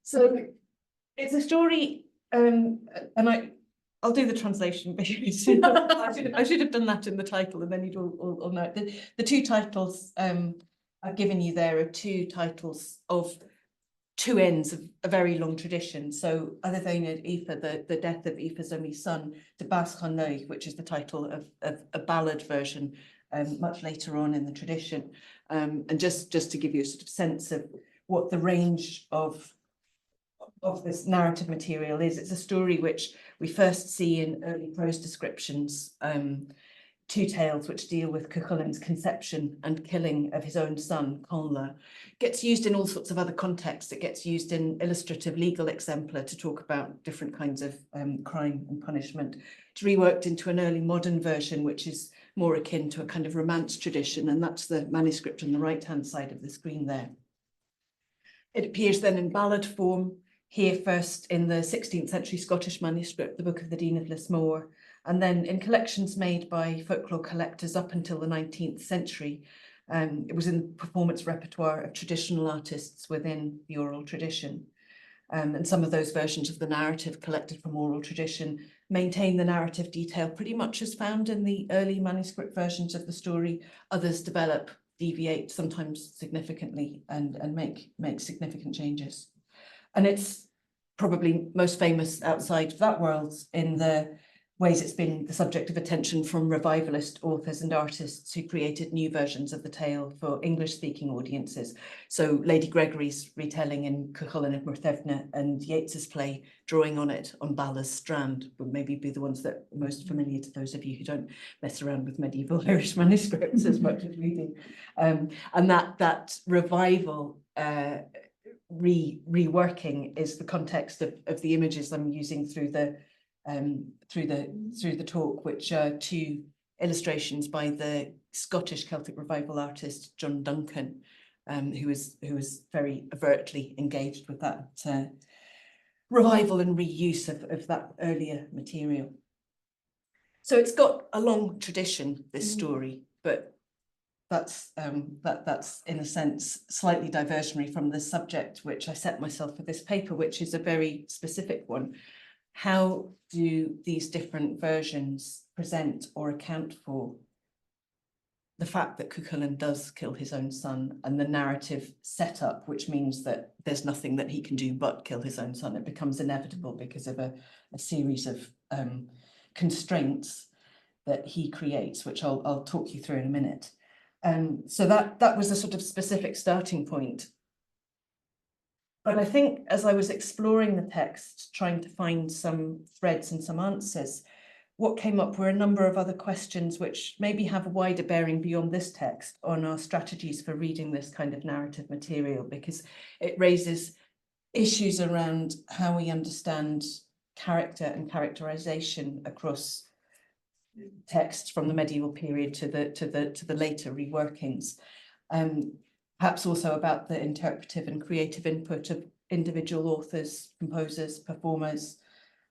So it's a story, and I'll do the translation because I should have done that in the title, and then you'd all know it. The two titles I've given you there are two titles of two ends of a very long tradition. So Aided Óenfir Aífe, the death of Aífe's only son, to Bàs Chonnlaoich, which is the title of a ballad version much later on in the tradition. And just to give you a sort of sense of what the range of this narrative material is, it's a story which we first see in early prose descriptions, two tales which deal with Cuchulain's conception and killing of his own son, Connla. Gets used in all sorts of other contexts. It gets used in illustrative legal exemplar to talk about different kinds of crime and punishment. It's reworked into an early modern version, which is more akin to a kind of romance tradition, and that's the manuscript on the right-hand side of the screen there. It appears then in ballad form, here first in the 16th century Scottish manuscript, the Book of the Dean of Lismore, and then in collections made by folklore collectors up until the 19th century. It was in the performance repertoire of traditional artists within the oral tradition. And some of those versions of the narrative collected from oral tradition maintain the narrative detail pretty much as found in the early manuscript versions of the story. Others develop, deviate, sometimes significantly, and make significant changes. And it's probably most famous outside of that world in the ways it's been the subject of attention from revivalist authors and artists who created new versions of the tale for English-speaking audiences. So Lady Gregory's retelling in Cuchulainn of Muirthemne and Yeats's play drawing on it on Balla's Strand would maybe be the ones that are most familiar to those of you who don't mess around with medieval Irish manuscripts as much as we do. And that revival reworking is the context of the images I'm using through the talk, which are two illustrations by the Scottish Celtic revival artist John Duncan, who was very overtly engaged with that revival and reuse of that earlier material. So it's got a long tradition, this story, but that's in a sense slightly diversionary from the subject which I set myself for this paper, which is a very specific one. How do these different versions present or account for the fact that Cuchulainn does kill his own son and the narrative setup, which means that there's nothing that he can do but kill his own son? It becomes inevitable because of a series of constraints that he creates, which I'll talk you through in a minute. So that was a sort of specific starting point. But I think as I was exploring the text, trying to find some threads and some answers, what came up were a number of other questions which maybe have a wider bearing beyond this text on our strategies for reading this kind of narrative material, because it raises issues around how we understand character and characterization across texts from the medieval period to the later reworkings. Perhaps also about the interpretive and creative input of individual authors, composers, performers,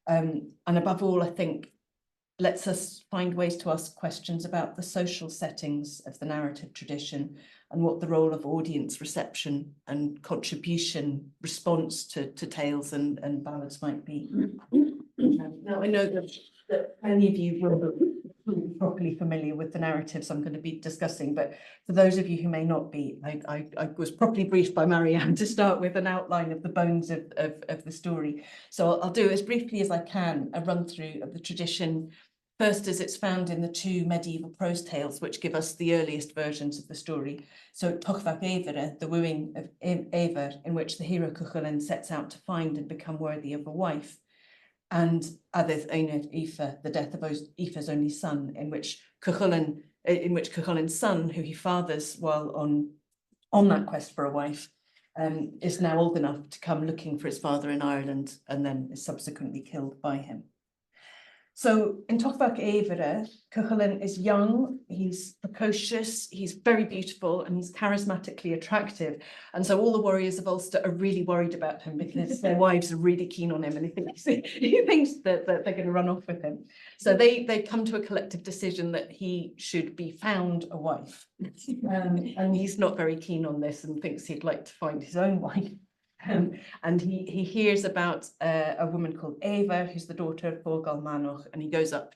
and above all, I think, lets us find ways to ask questions about the social settings of the narrative tradition and what the role of audience reception and contribution response to tales and ballads might be. Now, I know that many of you will be properly familiar with the narratives I'm going to be discussing, but for those of you who may not be, I was properly briefed by Marianne to start with an outline of the bones of the story. So I'll do as briefly as I can a run through of the tradition, first as it's found in the two medieval prose tales, which give us the earliest versions of the story. So Tochfach Éivre, the wooing of Éivre, in which the hero Cuchulainn sets out to find and become worthy of a wife, and Aided Óenfir Aífe, the death of Aífe's only son, in which Cuchulainn's son, who he fathers while on that quest for a wife, is now old enough to come looking for his father in Ireland and then is subsequently killed by him. So in Tochfach Éivre, Cuchulainn is young, he's precocious, he's very beautiful, and he's charismatically attractive. And so all the warriors of Ulster are really worried about him because their wives are really keen on him, and he thinks that they're going to run off with him. So they come to a collective decision that he should be found a wife. And he's not very keen on this and thinks he'd like to find his own wife. And he hears about a woman called Eva, who's the daughter of Bàs Chonnlaoich, and he goes up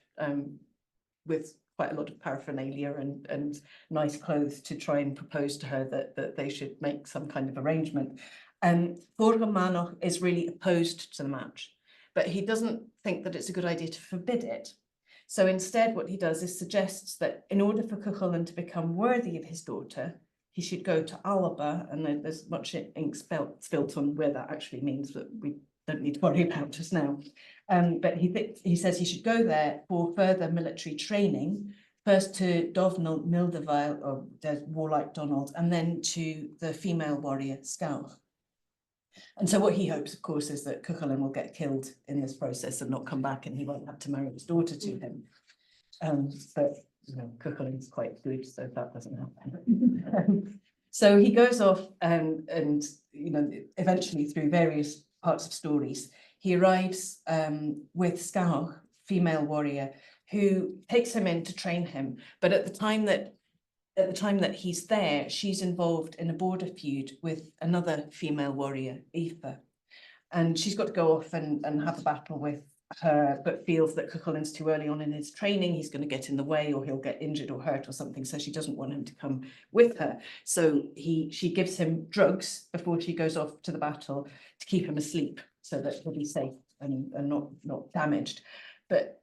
with quite a lot of paraphernalia and nice clothes to try and propose to her that they should make some kind of arrangement. Bàs Chonnlaoich is really opposed to the match, but he doesn't think that it's a good idea to forbid it. So instead, what he does is suggests that in order for Cuchulainn to become worthy of his daughter, he should go to Alba, and there's much ink spilt on where that actually means, but we don't need to worry about just now. But he says he should go there for further military training, first to Dovnal Mildavile, or the warlike Donald, and then to the female warrior Scaoch. And so what he hopes, of course, is that Cuchulainn will get killed in this process and not come back, and he won't have to marry his daughter to him. But Cuchulainn's quite good, so that doesn't happen. So he goes off and eventually through various parts of stories, he arrives with Scaoch, female warrior, who takes him in to train him. But at the time that he's there, she's involved in a border feud with another female warrior, Aífe. And she's got to go off and have a battle with her, but feels that Cuchulainn's too early on in his training, he's going to get in the way or he'll get injured or hurt or something, so she doesn't want him to come with her. So she gives him drugs before she goes off to the battle to keep him asleep so that he'll be safe and not damaged. But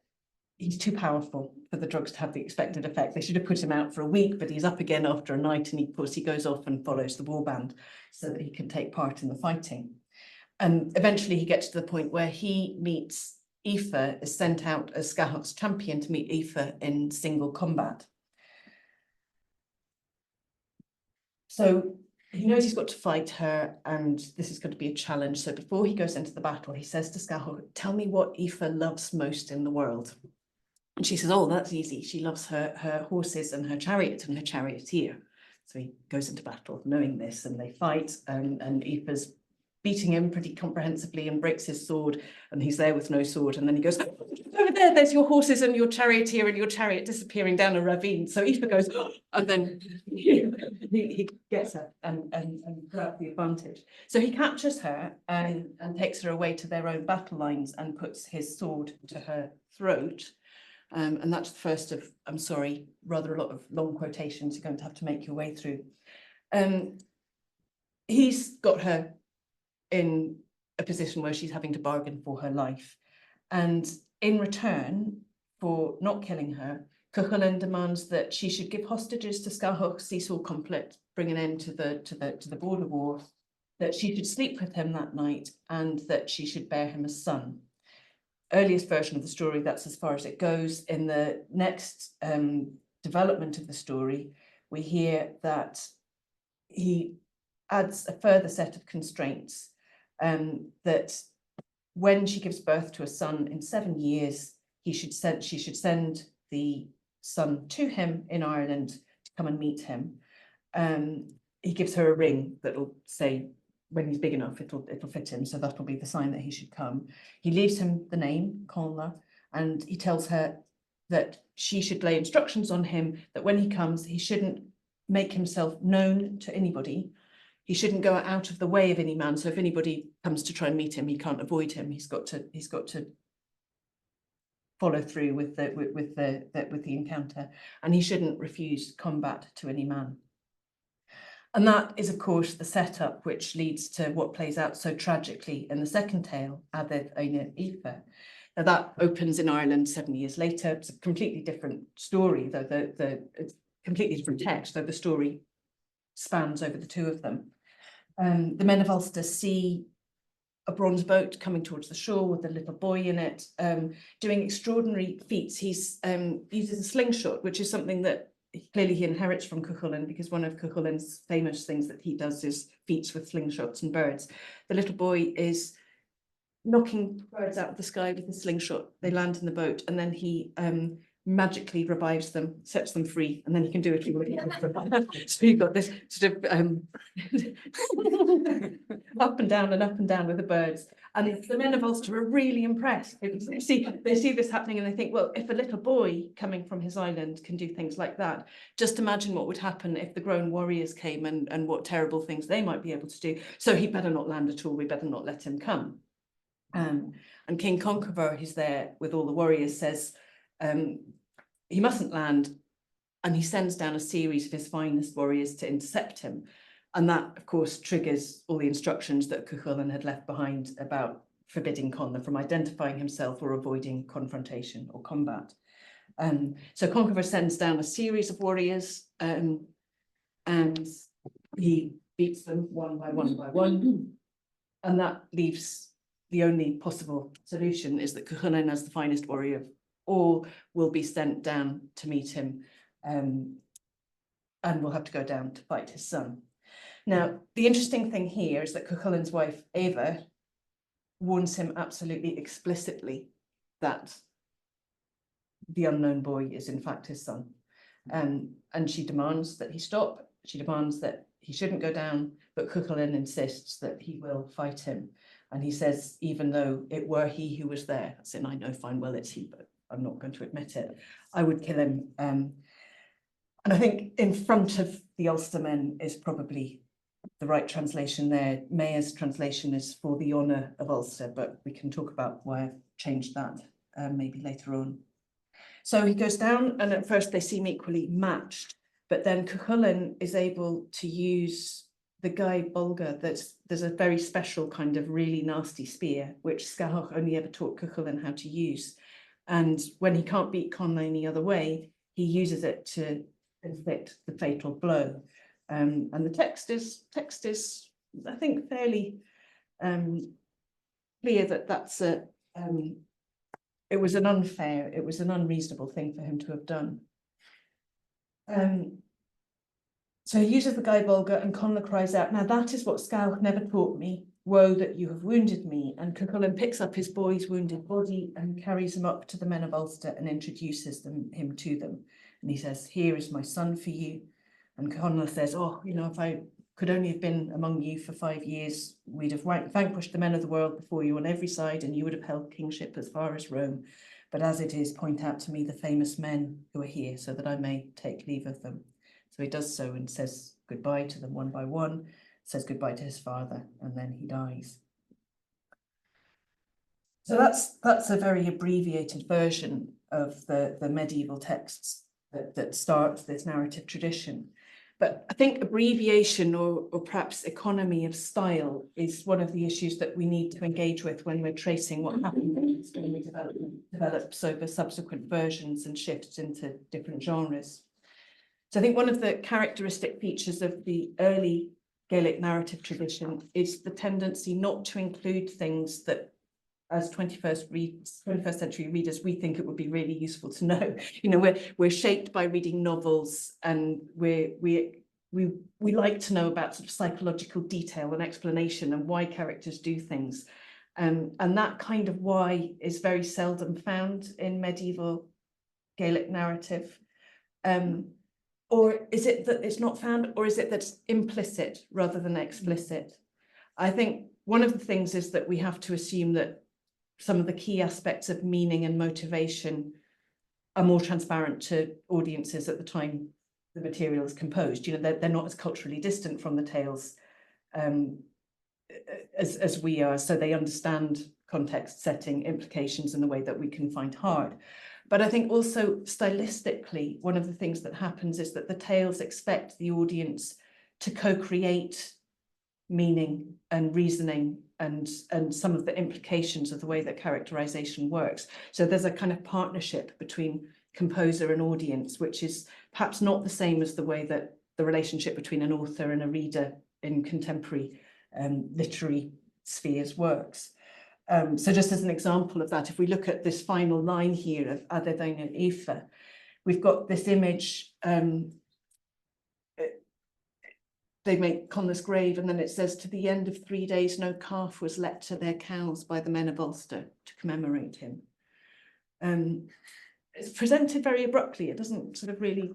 he's too powerful for the drugs to have the expected effect. They should have put him out for a week, but he's up again after a night, and of course he goes off and follows the warband so that he can take part in the fighting. And eventually he gets to the point where he meets Aífe, is sent out as Scaoch's champion to meet Aífe in single combat. So he knows he's got to fight her, and this is going to be a challenge. So before he goes into the battle, he says to Scaoch, "Tell me what Aífe loves most in the world." And she says, "Oh, that's easy. She loves her horses and her chariot and her charioteer." So he goes into battle knowing this, and they fight, and Aífe's beating him pretty comprehensively and breaks his sword, and he's there with no sword. And then he goes, "Over there's your horses and your charioteer and your chariot disappearing down a ravine." So Aífe goes, "Oh," and then he gets her and grabs the advantage. So he captures her and takes her away to their own battle lines and puts his sword to her throat. And that's the first of, I'm sorry, rather a lot of long quotations you're going to have to make your way through. He's got her in a position where she's having to bargain for her life. And in return for not killing her, Cuchulainn demands that she should give hostages to Scaoch, cease all conflict, bring an end to the border war, that she should sleep with him that night, and that she should bear him a son. Earliest version of the story, that's as far as it goes. In the next development of the story, we hear that he adds a further set of constraints, that when she gives birth to a son in 7 years, she should send the son to him in Ireland to come and meet him. He gives her a ring that will say, when he's big enough, it'll fit him, so that'll be the sign that he should come. He leaves him the name Connla, and he tells her that she should lay instructions on him that when he comes, he shouldn't make himself known to anybody. He shouldn't go out of the way of any man. So if anybody comes to try and meet him, he can't avoid him. He's got to follow through with the encounter, and he shouldn't refuse combat to any man. And that is, of course, the setup which leads to what plays out so tragically in the second tale, Aided Óenfir Aífe. Now that opens in Ireland 7 years later. It's a completely different story, though it's completely different text, though the story spans over the two of them. The men of Ulster see a bronze boat coming towards the shore with a little boy in it, doing extraordinary feats. He uses a slingshot, which is something that clearly he inherits from Cuchulainn, because one of Cuchulainn's famous things that he does is feats with slingshots and birds. The little boy is knocking birds out of the sky with a slingshot. They land in the boat, and then he magically revives them, sets them free, and then he can do it all. So you've got this sort of up and down with the birds. And the men of Ulster are really impressed. They see this happening and they think, well, if a little boy coming from his island can do things like that, just imagine what would happen if the grown warriors came and what terrible things they might be able to do. So he better not land at all. We better not let him come. And King Conchobar, who's there with all the warriors, says, he mustn't land, and he sends down a series of his finest warriors to intercept him. And that, of course, triggers all the instructions that Cuchulainn had left behind about forbidding Connla from identifying himself or avoiding confrontation or combat. So Conchobar sends down a series of warriors, and he beats them one by one, and that leaves the only possible solution is that Cuchulainn, as the finest warrior of all, will be sent down to meet him, and will have to go down to fight his son. Now, the interesting thing here is that Cuchulainn's wife, Eva, warns him absolutely explicitly that the unknown boy is in fact his son. And she demands that he stop. She demands that he shouldn't go down, but Cuchulainn insists that he will fight him. And he says, even though it were he who was there, as in, I know fine well it's he, but I'm not going to admit it, I would kill him. And I think in front of the Ulstermen is probably the right translation there. Mayer's translation is for the honour of Ulster, but we can talk about why I've changed that maybe later on. So he goes down, and at first they seem equally matched, but then Cuchulainn is able to use the Gai Bolga. There's a very special kind of really nasty spear, which Scathoch only ever taught Cuchulainn how to use. And when he can't beat Connla any other way, he uses it to inflict the fatal blow. And the text is, I think, fairly clear that that's it was an unreasonable thing for him to have done. So he uses the Gai Bolga, and Connla cries out, "Now that is what Scathoch never taught me. Woe that you have wounded me." And Cuchulainn picks up his boy's wounded body and carries him up to the men of Ulster and introduces him to them. And he says, "Here is my son for you." And Connla says, "Oh, you know, if I could only have been among you for 5 years, we'd have vanquished the men of the world before you on every side, and you would have held kingship as far as Rome. But as it is, point out to me the famous men who are here, so that I may take leave of them." So he does so and says goodbye to them one by one, says goodbye to his father, and then he dies. So that's a very abbreviated version of the medieval texts that start this narrative tradition. But I think abbreviation or perhaps economy of style is one of the issues that we need to engage with when we're tracing what happened when we develops over subsequent versions and shifts into different genres. So I think one of the characteristic features of the early Gaelic narrative tradition is the tendency not to include things that, as 21st century readers, we think it would be really useful to know. You know, we're shaped by reading novels, and we like to know about sort of psychological detail and explanation and why characters do things. And that kind of why is very seldom found in medieval Gaelic narrative. Or is it that it's not found, or is it that it's implicit rather than explicit? I think one of the things is that we have to assume that some of the key aspects of meaning and motivation are more transparent to audiences at the time the material is composed. You know, they're not as culturally distant from the tales as we are, so they understand context, setting, implications in a way that we can find hard. But I think also stylistically, one of the things that happens is that the tales expect the audience to co-create meaning and reasoning and some of the implications of the way that characterization works. So there's a kind of partnership between composer and audience, which is perhaps not the same as the way that the relationship between an author and a reader in contemporary literary spheres works. So just as an example of that, if we look at this final line here of Aided Óenfir Aífe, we've got this image. They make Connla's grave, and then it says, "To the end of 3 days, no calf was let to their cows by the men of Ulster to commemorate him." it's presented very abruptly. It doesn't sort of really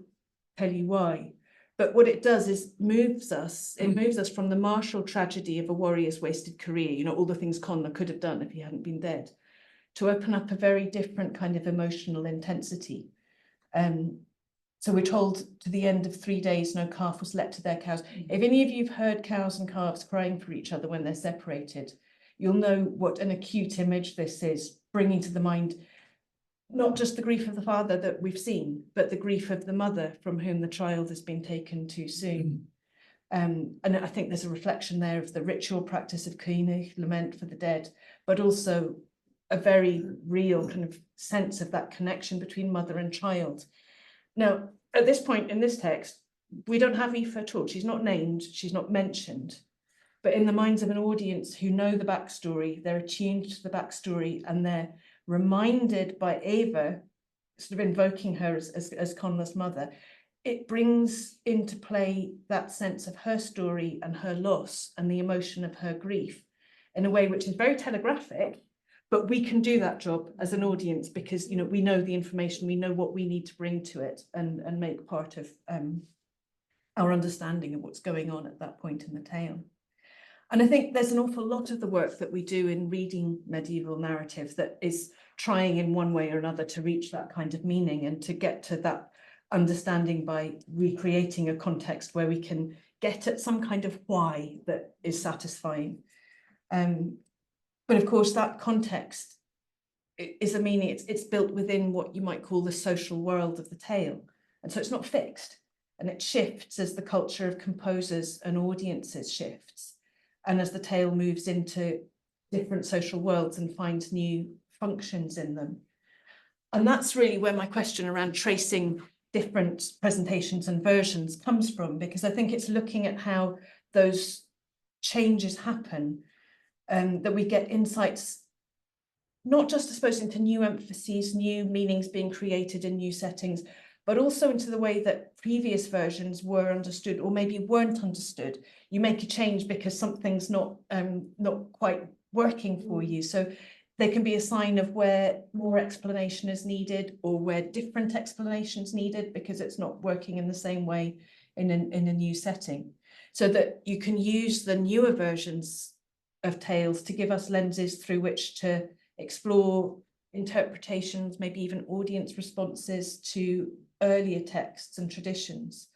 tell you why. But what it does is it moves us from the martial tragedy of a warrior's wasted career, you know, all the things Connla could have done if he hadn't been dead, to open up a very different kind of emotional intensity. So we're told to the end of 3 days, no calf was let to their cows. If any of you've heard cows and calves crying for each other when they're separated, you'll know what an acute image this is, bringing to the mind not just the grief of the father that we've seen, but the grief of the mother from whom the child has been taken too soon. And I think there's a reflection there of the ritual practice of causae, lament for the dead, but also a very real kind of sense of that connection between mother and child. Now, at this point in this text, we don't have Aífe at all. She's not named, she's not mentioned, but in the minds of an audience who know the backstory, they're attuned to the backstory, and they're reminded by Eva, sort of invoking her as Connla's mother, it brings into play that sense of her story and her loss and the emotion of her grief in a way which is very telegraphic, but we can do that job as an audience because, you know, we know the information, we know what we need to bring to it and make part of our understanding of what's going on at that point in the tale. And I think there's an awful lot of the work that we do in reading medieval narrative that is trying in one way or another to reach that kind of meaning and to get to that understanding by recreating a context where we can get at some kind of why that is satisfying. But of course, that context is a meaning, it's built within what you might call the social world of the tale. And so it's not fixed, and it shifts as the culture of composers and audiences shifts. And as the tale moves into different social worlds and finds new functions in them. And that's really where my question around tracing different presentations and versions comes from, because I think it's looking at how those changes happen, that we get insights, not just, I suppose, into new emphases, new meanings being created in new settings, but also into the way that previous versions were understood or maybe weren't understood. You make a change because something's not quite working for you. So there can be a sign of where more explanation is needed or where different explanations needed because it's not working in the same way in a new setting. So that you can use the newer versions of tales to give us lenses through which to explore interpretations, maybe even audience responses to earlier texts and traditions.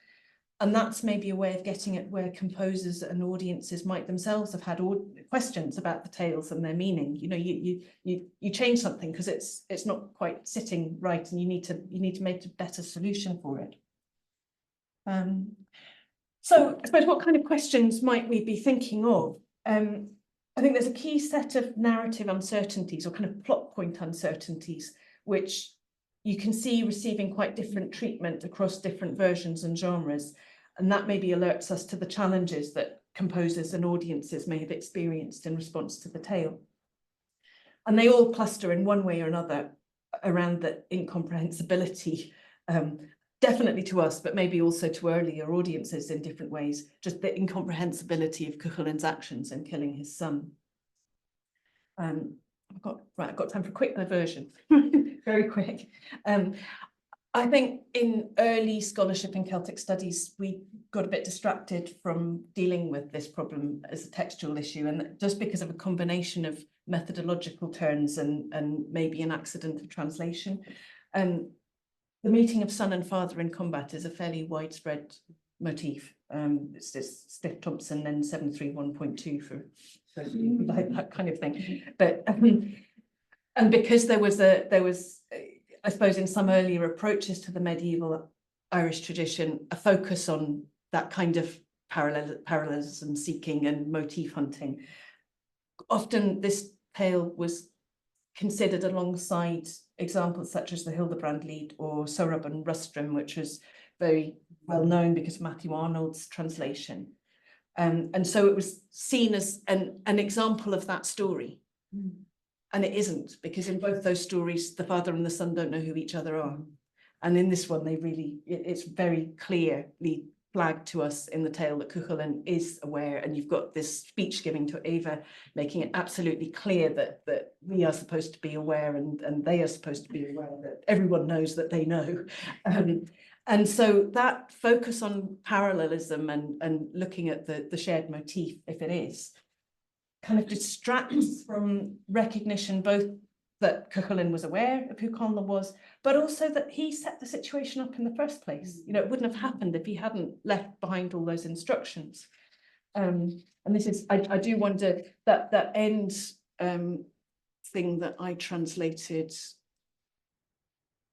And that's maybe a way of getting at where composers and audiences might themselves have had questions about the tales and their meaning. You know, you change something because it's not quite sitting right, and you need to make a better solution for it. So I suppose what kind of questions might we be thinking of? I think there's a key set of narrative uncertainties or kind of plot point uncertainties, which you can see receiving quite different treatment across different versions and genres. And that maybe alerts us to the challenges that composers and audiences may have experienced in response to the tale. And they all cluster in one way or another around the incomprehensibility, definitely to us, but maybe also to earlier audiences in different ways, just the incomprehensibility of Cuchulain's actions in killing his son. I've got time for a quick diversion, very quick. I think in early scholarship in Celtic studies, we got a bit distracted from dealing with this problem as a textual issue, and just because of a combination of methodological turns and maybe an accident of translation. The meeting of son and father in combat is a fairly widespread motif. It's this Stiff Thompson and 731.2 for like that kind of thing. But and because there was I suppose in some earlier approaches to the medieval Irish tradition, a focus on that kind of parallelism seeking and motif hunting. Often this tale was considered alongside examples such as the Hildebrand Lied or Sorab and Rustrum, which was very well known because of Matthew Arnold's translation. And so it was seen as an example of that story. And it isn't, because in both those stories, the father and the son don't know who each other are. And in this one, it's very clearly flagged to us in the tale that Cuchulainn is aware, and you've got this speech giving to Eva, making it absolutely clear that we are supposed to be aware, and they are supposed to be aware, that everyone knows that they know. And so that focus on parallelism and looking at the shared motif, if it is, kind of distracts from recognition both that Cuchulainn was aware of who Connla was, but also that he set the situation up in the first place. You know, it wouldn't have happened if he hadn't left behind all those instructions. And this is, I do wonder that end thing that I translated,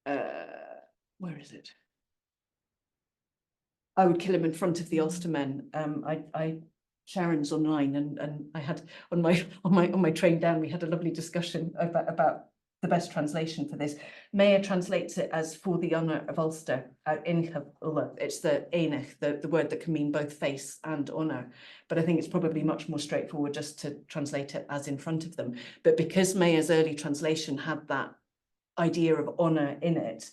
where is it? I would kill him in front of the Ulstermen. Sharon's online, and I had on my train down, we had a lovely discussion about the best translation for this. Maya translates it as "for the honour of Ulster." It's the einich, the word that can mean both face and honour. But I think it's probably much more straightforward just to translate it as "in front of them." But because Maya's early translation had that idea of honour in it,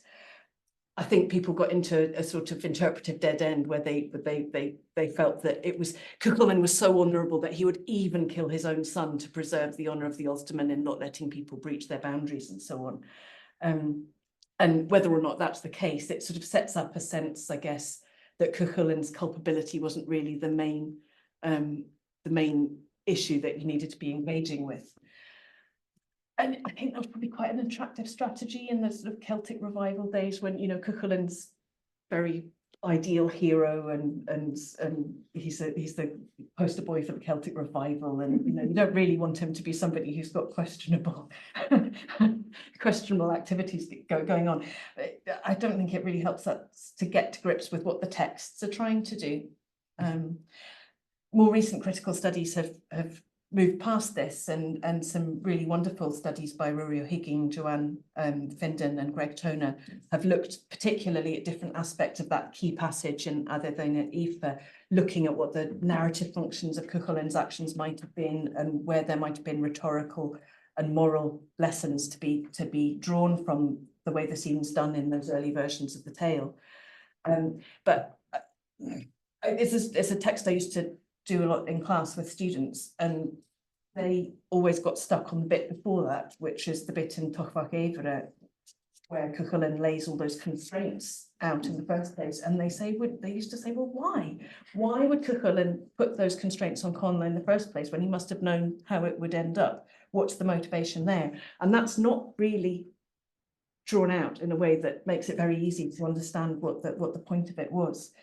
I think people got into a sort of interpretive dead end where they felt that it was Cuchulainn was so honourable that he would even kill his own son to preserve the honour of the Ulstermen and not letting people breach their boundaries and so on. And whether or not that's the case, it sort of sets up a sense, I guess, that Cuchulainn's culpability wasn't really the main issue that you needed to be engaging with. And I think that was probably quite an attractive strategy in the sort of Celtic revival days when, you know, Cuchulainn's very ideal hero and he's the poster boy for the Celtic revival, and you know, you don't really want him to be somebody who's got questionable activities going on. I don't think it really helps us to get to grips with what the texts are trying to do. More recent critical studies have moved past this, and some really wonderful studies by Rory O'Higgins, Joanne Finden and Greg Toner have looked particularly at different aspects of that key passage in Aided Óenfir Aífe, looking at what the narrative functions of Cuchulainn's actions might have been and where there might have been rhetorical and moral lessons to be drawn from the way the scene's done in those early versions of the tale. But it's a text I used to do a lot in class with students, and they always got stuck on the bit before that, which is the bit in Causae where Cuchulainn lays all those constraints out in the first place. And they used to say, well, why? Why would Cuchulainn put those constraints on Connla in the first place when he must have known how it would end up? What's the motivation there? And that's not really drawn out in a way that makes it very easy to understand what the point of it was.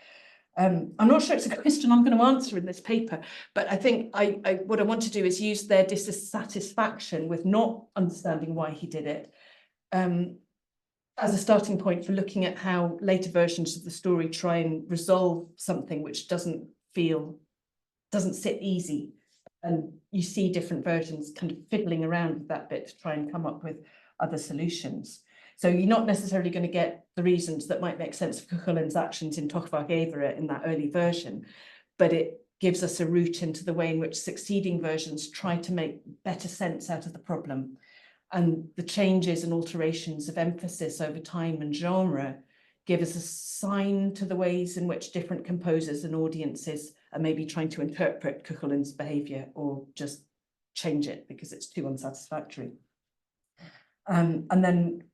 I'm not sure it's a question I'm going to answer in this paper, but I think what I want to do is use their dissatisfaction with not understanding why he did it as a starting point for looking at how later versions of the story try and resolve something which doesn't sit easy. And you see different versions kind of fiddling around with that bit to try and come up with other solutions. So you're not necessarily going to get the reasons that might make sense of Cuchulainn's actions in Tochfach Éivre in that early version, but it gives us a route into the way in which succeeding versions try to make better sense out of the problem. And the changes and alterations of emphasis over time and genre give us a sign to the ways in which different composers and audiences are maybe trying to interpret Cuchulainn's behaviour or just change it because it's too unsatisfactory. And then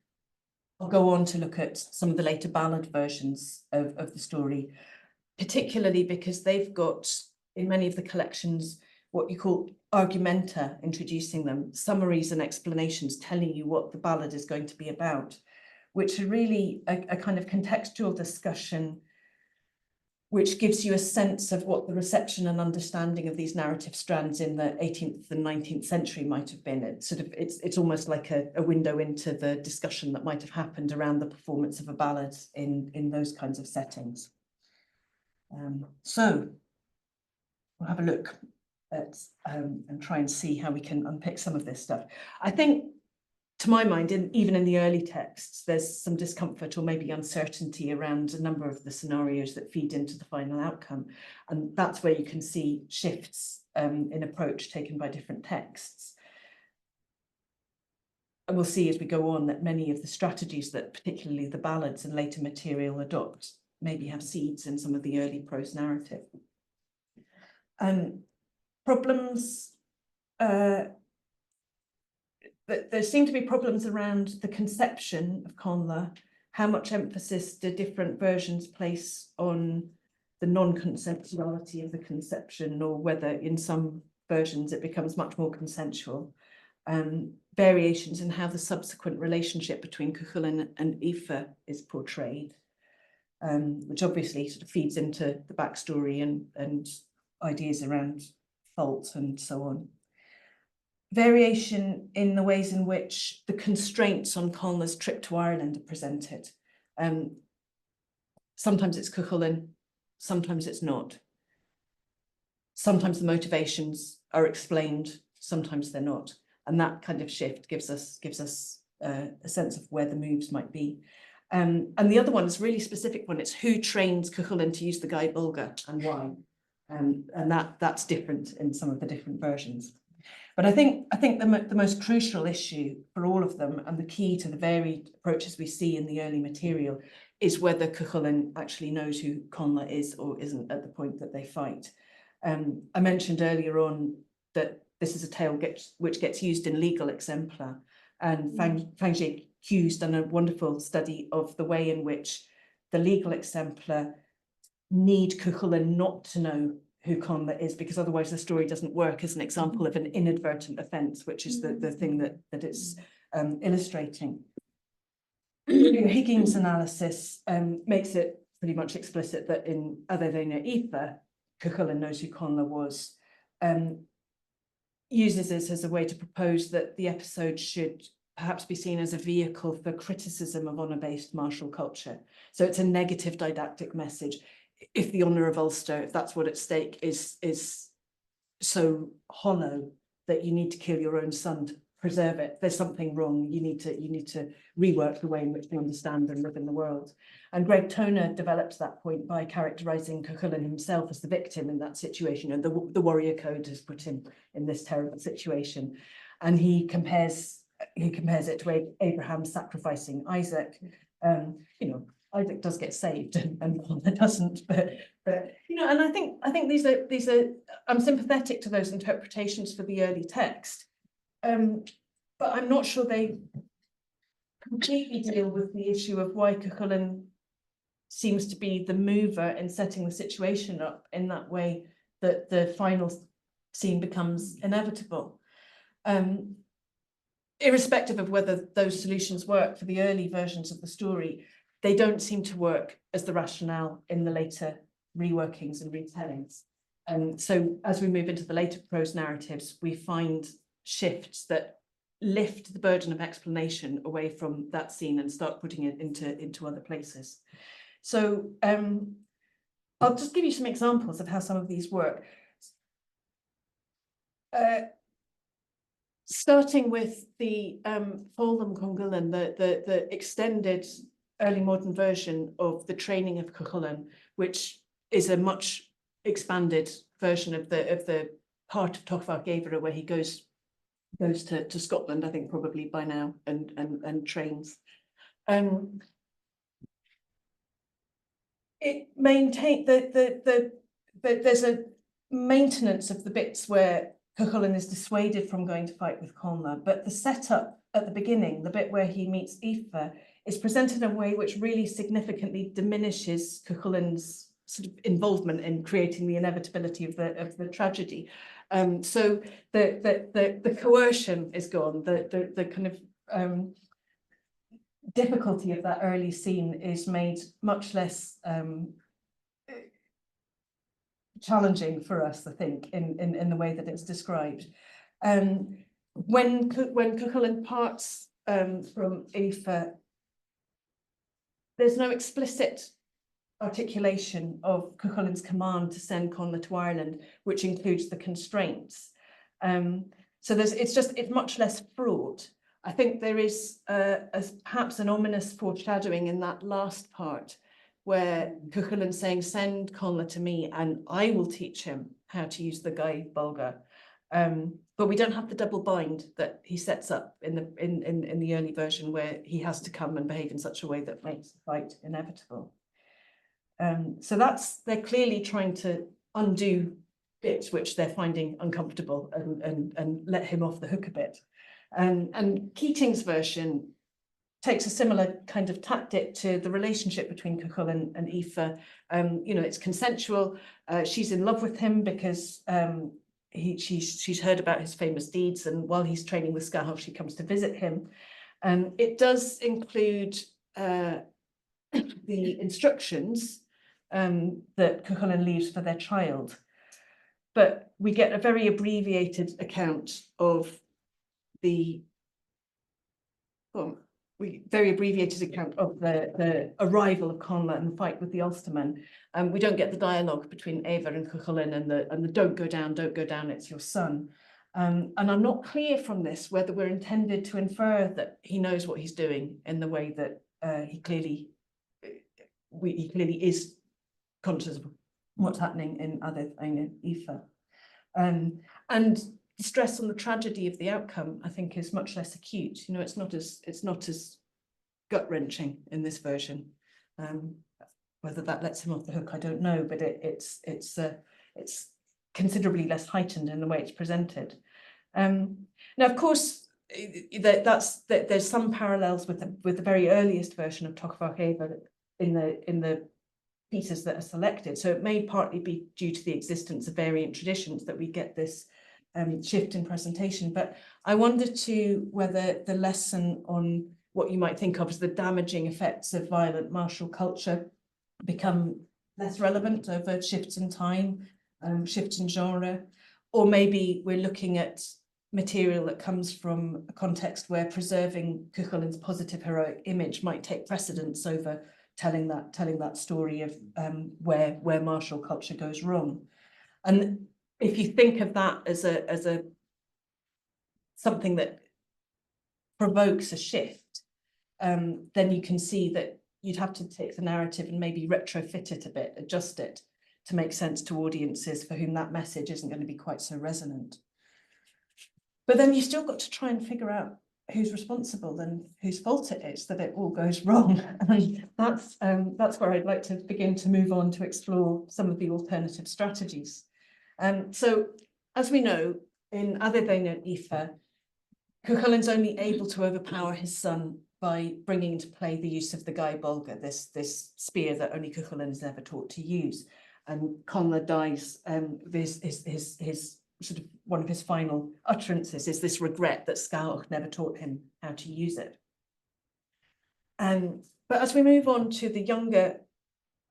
I'll go on to look at some of the later ballad versions of the story, particularly because they've got, in many of the collections, what you call argumenta, introducing them, summaries and explanations telling you what the ballad is going to be about, which are really a kind of contextual discussion which gives you a sense of what the reception and understanding of these narrative strands in the 18th and 19th century might have been. It's almost like a window into the discussion that might have happened around the performance of a ballad in those kinds of settings. So we'll have a look at and try and see how we can unpick some of this stuff. I think, to my mind, even in the early texts, there's some discomfort or maybe uncertainty around a number of the scenarios that feed into the final outcome. And that's where you can see shifts in approach taken by different texts. And we'll see as we go on that many of the strategies that particularly the ballads and later material adopt maybe have seeds in some of the early prose narrative. Problems, there seem to be problems around the conception of Connla. How much emphasis do different versions place on the non-consensuality of the conception, or whether in some versions it becomes much more consensual? Variations in how the subsequent relationship between Cuchulainn and Aífe is portrayed, which obviously sort of feeds into the backstory and ideas around fault and so on. Variation in the ways in which the constraints on Connla's trip to Ireland are presented. Sometimes it's Cuchulainn, sometimes it's not. Sometimes the motivations are explained, sometimes they're not. And that kind of shift gives us a sense of where the moves might be. And the other one is a really specific one. It's who trains Cuchulainn to use the Gae Bulga and why. And that's different in some of the different versions. But I think the most crucial issue for all of them, and the key to the varied approaches we see in the early material, is whether Cuchulainn actually knows who Connla is or isn't at the point that they fight. I mentioned earlier on that this is a tale which gets used in legal exemplar, and Fangé Q's done a wonderful study of the way in which the legal exemplar need Cuchulainn not to know who Connla is, because otherwise the story doesn't work as an example of an inadvertent offence, which is the thing that it's illustrating. Higgins' analysis makes it pretty much explicit that in Aided Óenfir, Cuchulainn knows who Connla was, uses this as a way to propose that the episode should perhaps be seen as a vehicle for criticism of honour-based martial culture. So it's a negative didactic message. If the honour of Ulster, if that's what at stake, is so hollow that you need to kill your own son to preserve it, there's something wrong. You need to rework the way in which we understand and live in the world. And Greg Toner develops that point by characterising Cuchulainn himself as the victim in that situation, and the warrior code has put him in this terrible situation. And he compares it to Abraham sacrificing Isaac. Isaac does get saved and Connla doesn't, but and I think these are I'm sympathetic to those interpretations for the early text, but I'm not sure they completely deal with the issue of why Cuchulainn seems to be the mover in setting the situation up in that way that the final scene becomes inevitable. Irrespective of whether those solutions work for the early versions of the story, they don't seem to work as the rationale in the later reworkings and retellings. And so as we move into the later prose narratives, we find shifts that lift the burden of explanation away from that scene and start putting it into other places. So I'll just give you some examples of how some of these work. Starting with the Fólam Congullan, the extended early modern version of the training of Cuchulainn, which is a much expanded version of the part of Tochfach Gavera where he goes to Scotland, I think probably by now, and trains. It maintains there's a maintenance of the bits where Cuchulainn is dissuaded from going to fight with Connla, but the setup at the beginning, the bit where he meets Aífe, is presented in a way which really significantly diminishes Cuchulainn's sort of involvement in creating the inevitability of the tragedy. So the coercion is gone. The kind of difficulty of that early scene is made much less challenging for us, I think, in the way that it's described. When Cuchulainn parts from Aífe, there's no explicit articulation of Cuchulainn's command to send Connla to Ireland, which includes the constraints. So it's much less fraught. I think there is perhaps an ominous foreshadowing in that last part, where Cuchulainn saying, "Send Connla to me, and I will teach him how to use the Gae Bulga." But we don't have the double bind that he sets up in the early version, where he has to come and behave in such a way that makes the fight inevitable. So they're clearly trying to undo bits which they're finding uncomfortable and let him off the hook a bit. And Keating's version takes a similar kind of tactic to the relationship between Cúchulainn and Aífe. You know, it's consensual. She's in love with him because she's heard about his famous deeds, and while he's training with Sabhal, she comes to visit him. It does include the instructions that Cúchulainn leaves for their child, but we get a very abbreviated account of the the arrival of Connla and the fight with the Ulstermen. We don't get the dialogue between Eva and Cúchulainn and the don't go down, it's your son. And I'm not clear from this whether we're intended to infer that he knows what he's doing in the way that he clearly is conscious of what's happening in Aided Óenfir Aífe. And the stress on the tragedy of the outcome, I think, is much less acute. You know, it's not as gut-wrenching in this version. Whether that lets him off the hook, I don't know, but it's considerably less heightened in the way it's presented. Now, of course, there's some parallels with the very earliest version of Tochfach Eva in the pieces that are selected. So it may partly be due to the existence of variant traditions that we get this shift in presentation. But I wonder too whether the lesson on what you might think of as the damaging effects of violent martial culture become less relevant over shifts in time, shifts in genre, or maybe we're looking at material that comes from a context where preserving Cúchulainn's positive heroic image might take precedence over telling that story of where martial culture goes wrong. And if you think of that as a something that provokes a shift, then you can see that you'd have to take the narrative and maybe retrofit it a bit, adjust it to make sense to audiences for whom that message isn't going to be quite so resonant. But then you still got to try and figure out who's responsible and whose fault it is that it all goes wrong. And that's where I'd like to begin to move on to explore some of the alternative strategies. So, as we know, in Aided Óenfir Aífe, Cúchulainn's only able to overpower his son by bringing into play the use of the Gae Bolga, this spear that only Cúchulainn is never taught to use. And Connla dies, his sort of one of his final utterances is this regret that Sabhal never taught him how to use it. But as we move on to the younger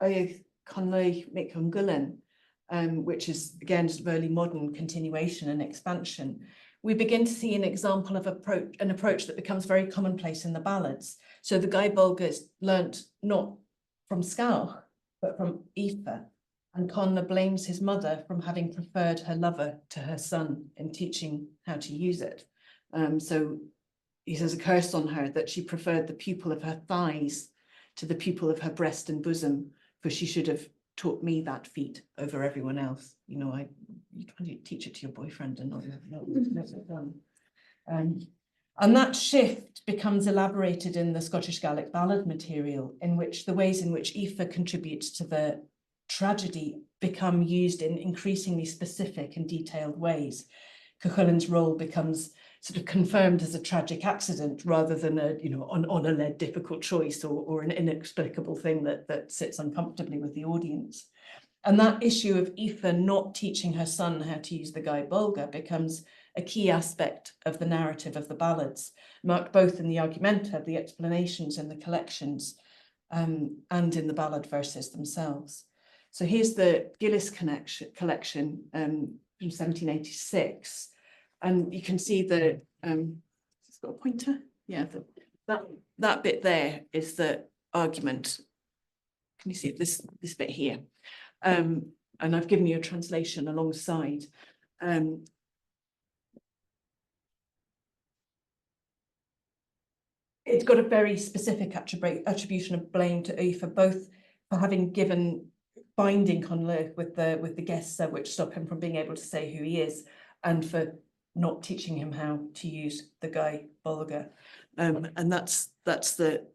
Connlaoich Mic Ungullen, which is again sort of early modern continuation and expansion, we begin to see an example of an approach that becomes very commonplace in the ballads. So the Gae Bolga is learnt not from Sabhal, but from Aífe, and Connla blames his mother from having preferred her lover to her son in teaching how to use it. So he says a curse on her that she preferred the pupil of her thighs to the pupil of her breast and bosom, for she should have taught me that feat over everyone else. You know, you can't teach it to your boyfriend and not done. And that shift becomes elaborated in the Scottish Gaelic ballad material, in which the ways in which Aífe contributes to the tragedy become used in increasingly specific and detailed ways. Cúchulainn's role becomes sort of confirmed as a tragic accident rather than a, you know, an honour-led difficult choice or an inexplicable thing that sits uncomfortably with the audience. And that issue of Aífe not teaching her son how to use the Gae Bolga becomes a key aspect of the narrative of the ballads, marked both in the argumenta, the explanations in the collections, and in the ballad verses themselves. So here's the Gillis collection from 1786. And you can see the, it's got a pointer? Yeah, that bit there is the argument. Can you see this bit here? And I've given you a translation alongside. It's got a very specific attribution of blame to Aífe, both for having given binding Connla with the guests which stop him from being able to say who he is, and for not teaching him how to use the Gae Bolga. And that's the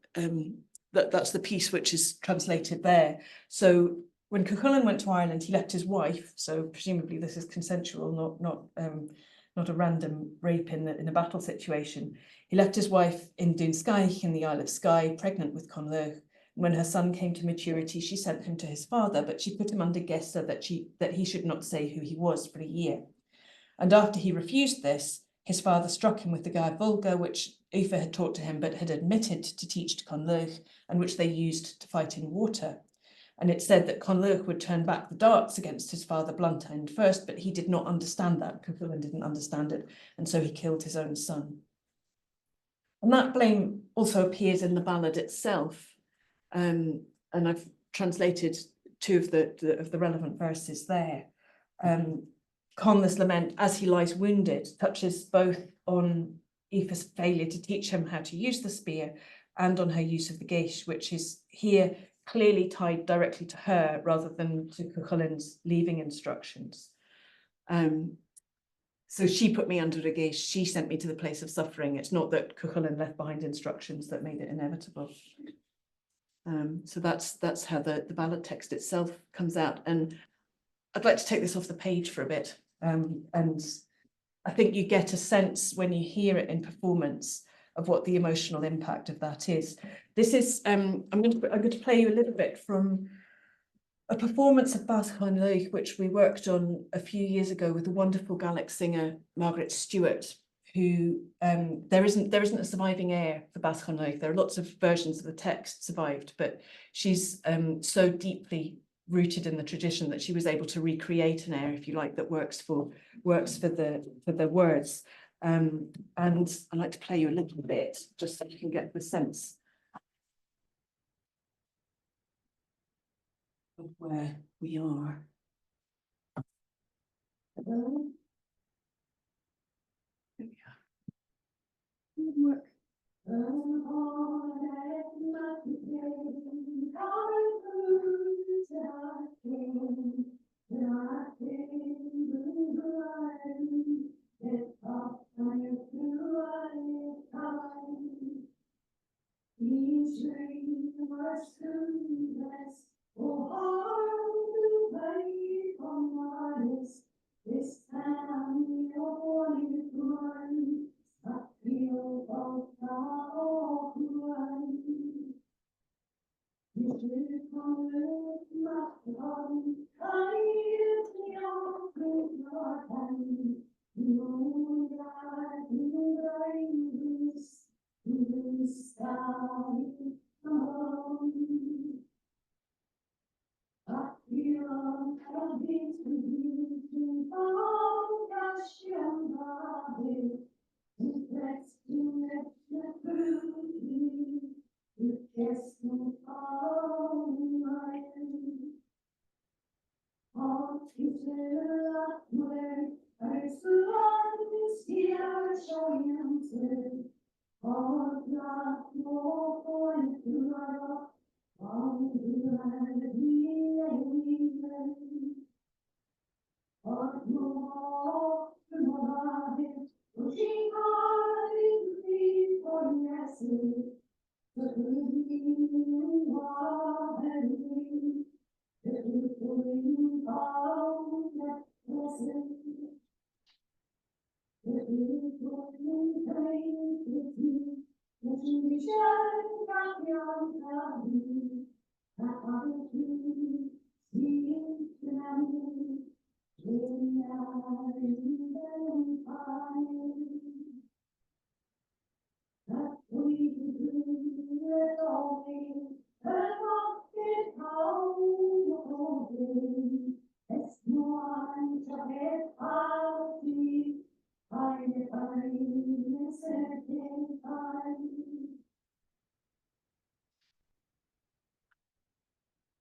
that's the piece which is translated there. So when Cuchulainn went to Ireland, he left his wife. So presumably this is consensual, not a random rape in a battle situation. He left his wife in Ostaig in the Isle of Skye, pregnant with Connla. When her son came to maturity, she sent him to his father, but she put him under gesta that he should not say who he was for a year. And after he refused this, his father struck him with the Gair Vulgar, which Aífe had taught to him, but had admitted to teach to Connlaoich, and which they used to fight in water. And it said that Connlaoich would turn back the darts against his father Bluntend first, but he did not understand that. Cuchulainn didn't understand it, and so he killed his own son. And that blame also appears in the ballad itself. And I've translated two of the relevant verses there. Connla's lament, as he lies wounded, touches both on Aífe's failure to teach him how to use the spear and on her use of the geish, which is here clearly tied directly to her rather than to Cuchulainn's leaving instructions. So she put me under a geish, she sent me to the place of suffering. It's not that Cuchulainn left behind instructions that made it inevitable. So that's how the ballad text itself comes out. And I'd like to take this off the page for a bit. And I think you get a sense when you hear it in performance of what the emotional impact of that is. This is I'm going to play you a little bit from a performance of Bàs Chonnlaoich, which we worked on a few years ago with the wonderful Gaelic singer Margaret Stewart, who there isn't a surviving air for Bàs Chonnlaoich. There are lots of versions of the text survived, but she's so deeply rooted in the tradition that she was able to recreate an air, if you like, that works for the words. And I'd like to play you a little bit just so you can get the sense of where we are. There we are. Work.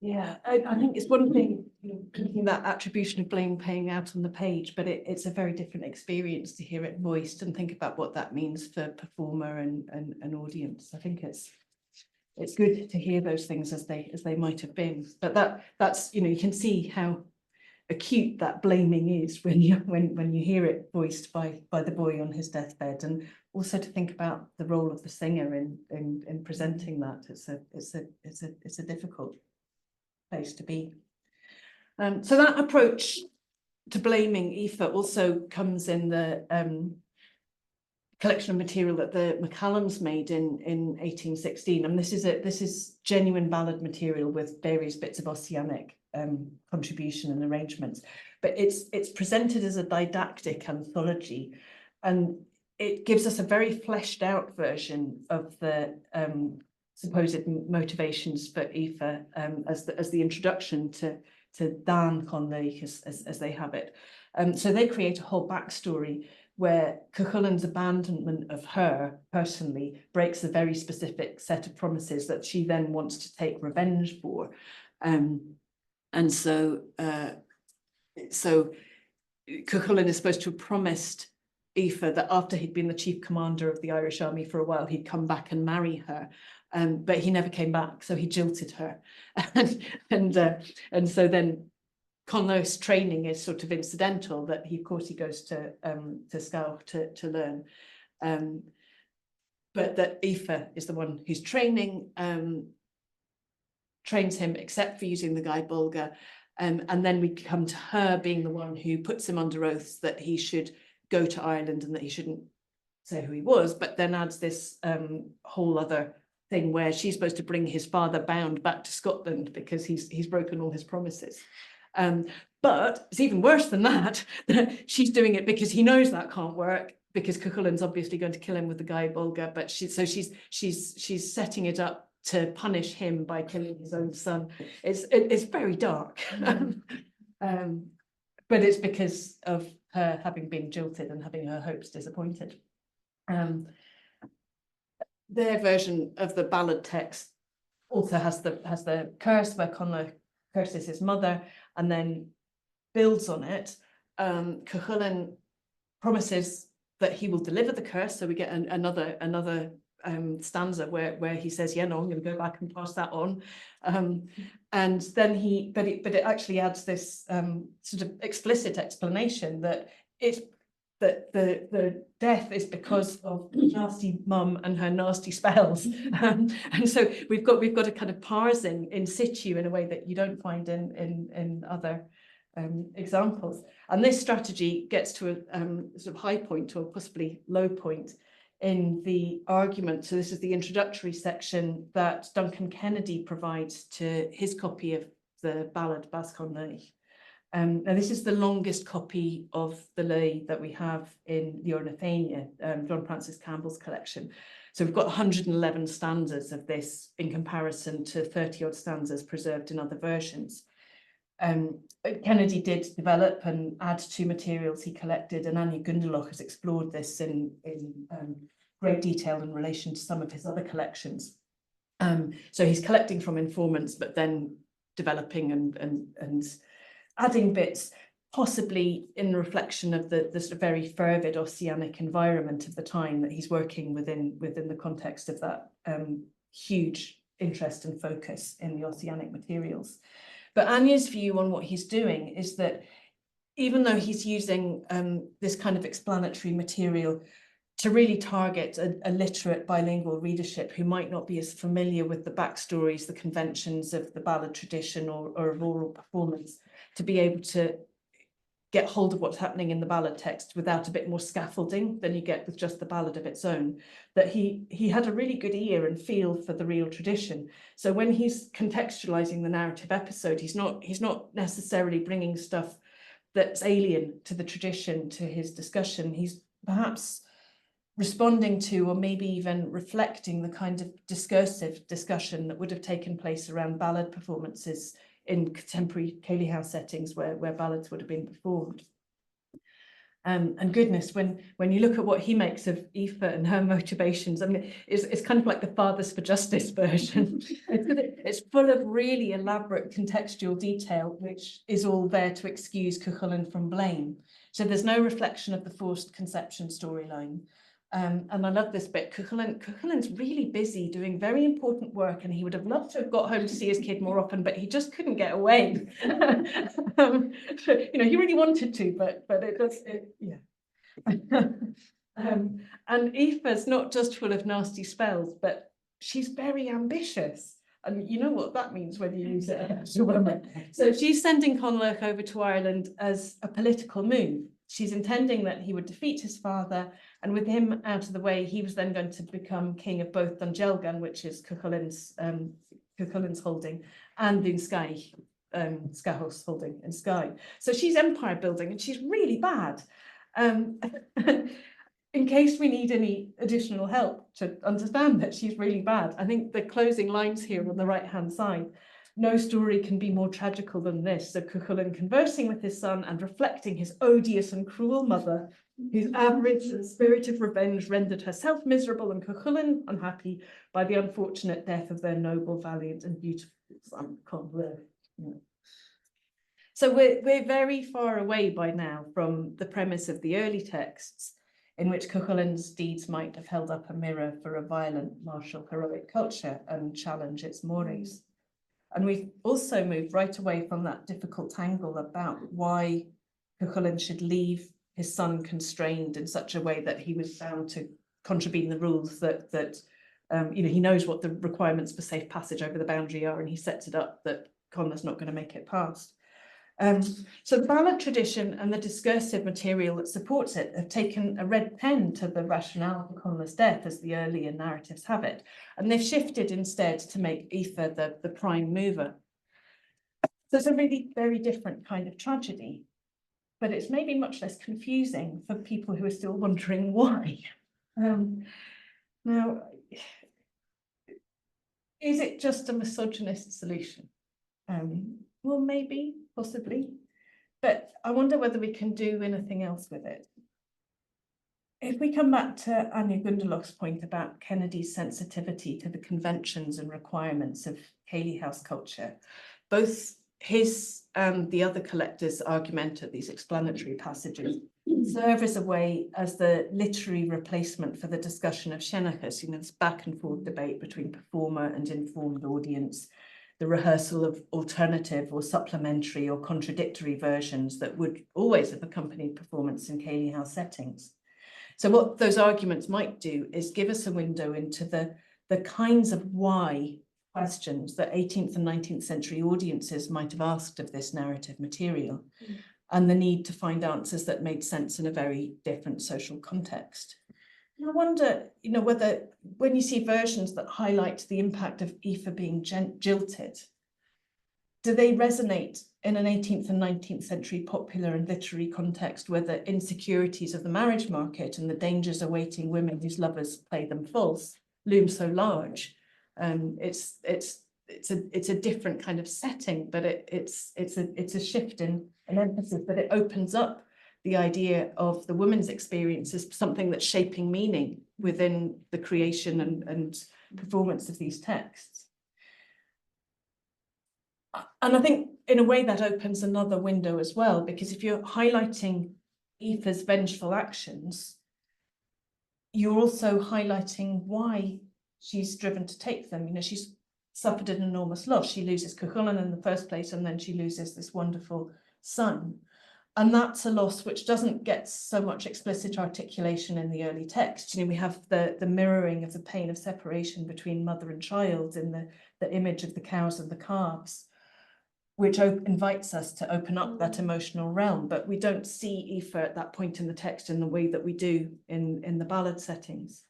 Yeah, I think it's one thing, thinking that attribution of blame playing out on the page, but it's a very different experience to hear it voiced and think about what that means for performer and an audience. I think it's good to hear those things as they might have been. But that's you can see how acute that blaming is when you hear it voiced by the boy on his deathbed, and also to think about the role of the singer in presenting that. It's a difficult place to be. So that approach to blaming Aífe also comes in the collection of material that the McCallums made in 1816, and this is genuine ballad material with various bits of Ossianic contribution and arrangements, but it's presented as a didactic anthology, and it gives us a very fleshed out version of the supposed motivations for Aífe as the introduction to Dan Connlaoich as they have it. So they create a whole backstory where Cuchulain's abandonment of her personally breaks a very specific set of promises that she then wants to take revenge for. And so Cuchulain is supposed to have promised Aífe that after he'd been the chief commander of the Irish army for a while, he'd come back and marry her. But he never came back, so he jilted her. And so then Connlaoich's training is sort of incidental, that he, of course, he goes to Scaoch to learn. But that Aífe is the one who's trains him, except for using the Gae Bulga. And then we come to her being the one who puts him under oaths that he should go to Ireland and that he shouldn't say who he was, but then adds this whole other thing where she's supposed to bring his father bound back to Scotland because he's broken all his promises. But it's even worse than that. She's doing it because he knows that can't work, because Cuchulain's obviously going to kill him with the Gae Bulga, but she's setting it up to punish him by killing his own son. It's very dark. But it's because of her having been jilted and having her hopes disappointed. Their version of the ballad text also has the curse where Connla curses his mother and then builds on it. Cuchulain promises that he will deliver the curse, so we get another stanza where he says, yeah, no, I'm going to go back and pass that on. And then but it actually adds this sort of explicit explanation that the death is because of nasty mum and her nasty spells. And so we've got a kind of parsing in situ in a way that you don't find in other examples. And this strategy gets to a sort of high point or possibly low point in the argument. So this is the introductory section that Duncan Kennedy provides to his copy of the ballad Bàs Chonnlaoich. Now this is the longest copy of the lay that we have in the Ornithania, John Francis Campbell's collection. So we've got 111 stanzas of this in comparison to 30 odd stanzas preserved in other versions. Kennedy did develop and add to materials he collected, and Anya Gundelach has explored this in great detail in relation to some of his other collections. So he's collecting from informants, but then developing and adding bits, possibly in reflection of the sort of very fervid Ossianic environment of the time that he's working within the context of that huge interest and focus in the Ossianic materials. But Anya's view on what he's doing is that even though he's using this kind of explanatory material to really target a literate bilingual readership who might not be as familiar with the backstories, the conventions of the ballad tradition or of oral performance, to be able to get hold of what's happening in the ballad text without a bit more scaffolding than you get with just the ballad of its own, that he had a really good ear and feel for the real tradition. So when he's contextualizing the narrative episode, he's not necessarily bringing stuff that's alien to the tradition to his discussion. He's perhaps responding to, or maybe even reflecting, the kind of discursive discussion that would have taken place around ballad performances in contemporary Ceilidh House settings where ballads would have been performed. And goodness, when you look at what he makes of Aífe and her motivations, I mean, it's kind of like the Fathers for Justice version. It's full of really elaborate contextual detail, which is all there to excuse Cuchulain from blame. So there's no reflection of the forced conception storyline. And I love this bit. Cuchulain's really busy doing very important work, and he would have loved to have got home to see his kid more often, but he just couldn't get away. He really wanted to, but it does, yeah. And Aoife's not just full of nasty spells, but she's very ambitious. And you know what that means when you use it as a woman. So she's sending Connlaoich over to Ireland as a political move. She's intending that he would defeat his father, and with him out of the way, he was then going to become king of both Dungelgan, which is Cuchulain's holding, and Dún Scahos holding in Skye. So she's empire building, and she's really bad. In case we need any additional help to understand that she's really bad, I think the closing lines here on the right-hand side, no story can be more tragical than this. So Cuchulainn conversing with his son and reflecting his odious and cruel mother, whose avarice and spirit of revenge rendered herself miserable and Cuchulainn unhappy by the unfortunate death of their noble, valiant and beautiful son, Connla. So we're very far away by now from the premise of the early texts, in which Cuchulain's deeds might have held up a mirror for a violent, martial, heroic culture and challenge its mores. And we've also moved right away from that difficult tangle about why Cuchulainn should leave his son constrained in such a way that he was bound to contravene the rules that he knows what the requirements for safe passage over the boundary are, and he sets it up that Connla's not going to make it past. So the ballad tradition and the discursive material that supports it have taken a red pen to the rationale for Connla's death, as the earlier narratives have it, and they've shifted instead to make Aoife the prime mover. So it's a really very different kind of tragedy, but it's maybe much less confusing for people who are still wondering why. Now, is it just a misogynist solution? Well, maybe, possibly, but I wonder whether we can do anything else with it. If we come back to Anya Gunderloch's point about Kennedy's sensitivity to the conventions and requirements of Cayley House culture, both his and the other collectors' argumenta, these explanatory passages, serve as a way as the literary replacement for the discussion of Shenachas, this back and forth debate between performer and informed audience, the rehearsal of alternative or supplementary or contradictory versions that would always have accompanied performance in Cayley House settings. So what those arguments might do is give us a window into the kinds of why questions that 18th and 19th century audiences might have asked of this narrative material, and the need to find answers that made sense in a very different social context. And I wonder, whether when you see versions that highlight the impact of Aoife being jilted, do they resonate in an 18th and 19th century popular and literary context where the insecurities of the marriage market and the dangers awaiting women whose lovers play them false loom so large? It's a different kind of setting, but it's a shift in emphasis, but it opens up the idea of the woman's experience as something that's shaping meaning within the creation and performance of these texts. And I think in a way that opens another window as well, because if you're highlighting Aoife's vengeful actions, you're also highlighting why she's driven to take them. She's suffered an enormous loss. She loses Cuchulainn in the first place, and then she loses this wonderful son. And that's a loss which doesn't get so much explicit articulation in the early text. We have the mirroring of the pain of separation between mother and child in the image of the cows and the calves, which invites us to open up that emotional realm. But we don't see Aoife at that point in the text in the way that we do in the ballad settings.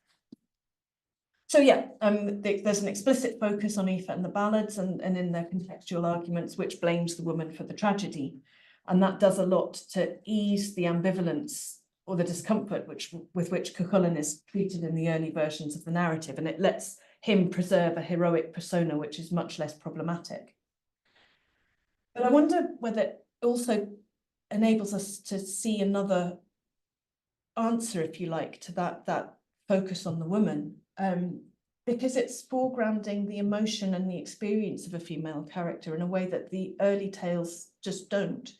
So yeah, there's an explicit focus on Aoife and the ballads and in their contextual arguments, which blames the woman for the tragedy. And that does a lot to ease the ambivalence or the discomfort with which Cuchulainn is treated in the early versions of the narrative, and it lets him preserve a heroic persona which is much less problematic. But I wonder whether it also enables us to see another answer, if you like, to that focus on the woman, because it's foregrounding the emotion and the experience of a female character in a way that the early tales just don't.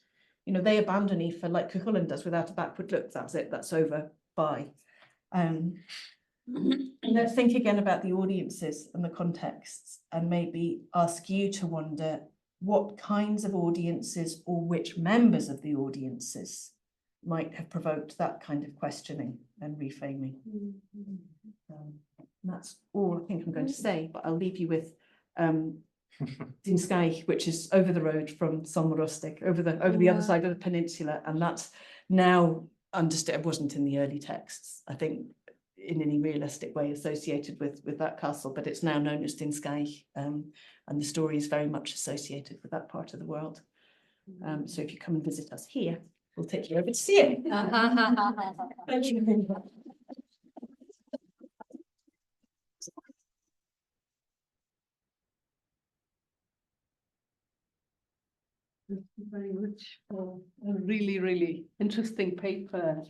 They abandon Aoife like Cuchulainn does without a backward look. That's it, that's over, bye. Let's think again about the audiences and the contexts, and maybe ask you to wonder what kinds of audiences or which members of the audiences might have provoked that kind of questioning and reframing. That's all I think I'm going to say, but I'll leave you with Ostaig, which is over the road from Ostaig, over the other side of the peninsula, and that's now understood. It wasn't in the early texts, I think, in any realistic way associated with that castle, but it's now known as Ostaig, and the story is very much associated with that part of the world. So if you come and visit us here, we'll take you over to see it. Thank you very much. Thank you very much for a really, really interesting paper.